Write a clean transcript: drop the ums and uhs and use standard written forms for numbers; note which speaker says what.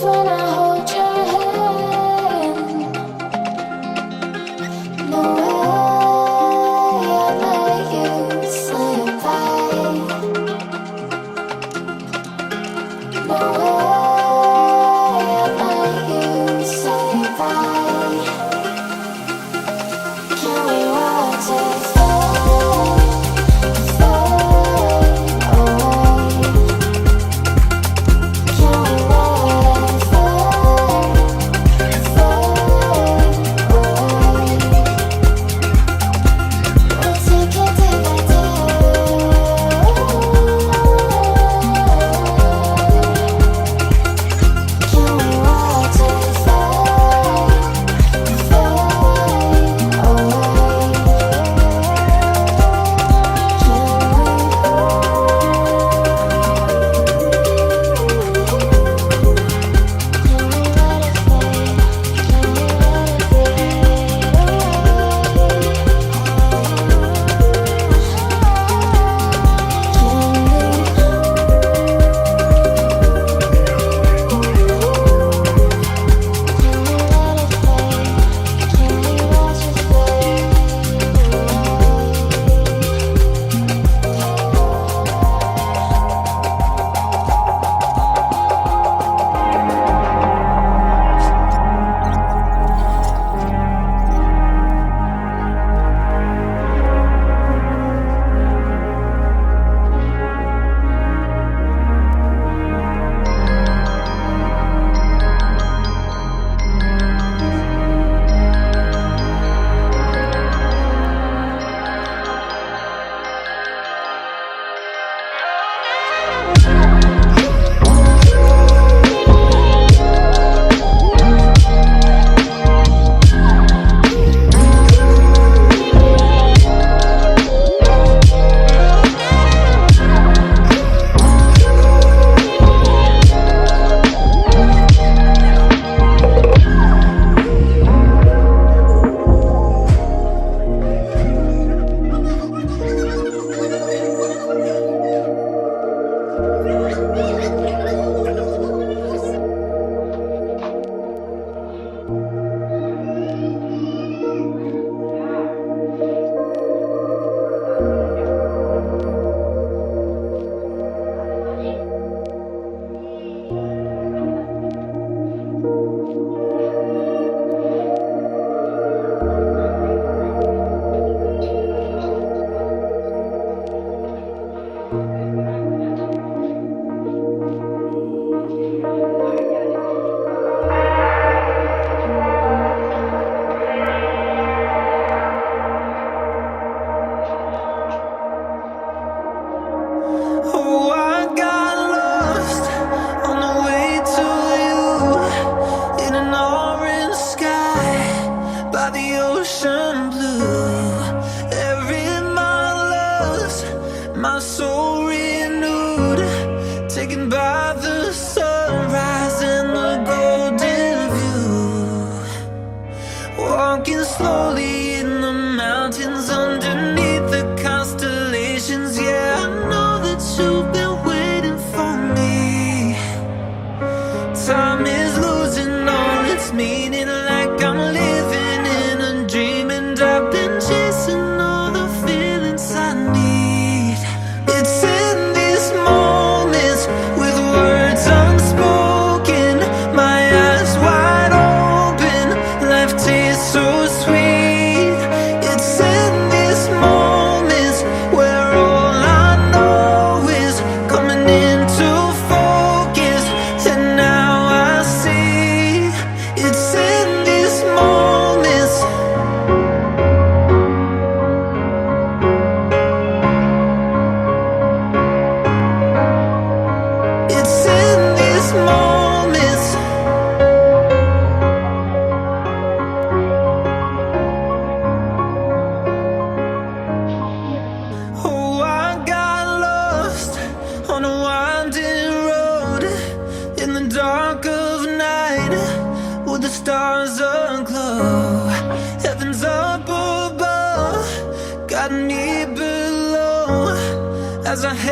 Speaker 1: when I hold your hand. No way I let you slip by. No way I let you slip by. Can we watch it fade, fade away? Can we let it fade, fade away? We'll take it day by day. Can we watch it fade, fade away? Oh, I got lost on the way to you in an orange sky by the ocean blue. Every mile lost, my soul renewed, taken by the sunrise and the golden view. Walking slowly in the mountains underneath the constellations. Yeah, I know that you've been waiting for me. Time is losing all its meaning, like I'm living in a dream, and I've been chasing all the feelings I need. It's in these moments with words unspoken, my eyes wide open, life tastes so sweet. It's in these moments where all I know is coming into focus, and now I see. It's in these moments. It's in these moments. Oh, I got lost on a winding road in the dark of night, with the stars aglow. Heaven's up above, got me below as I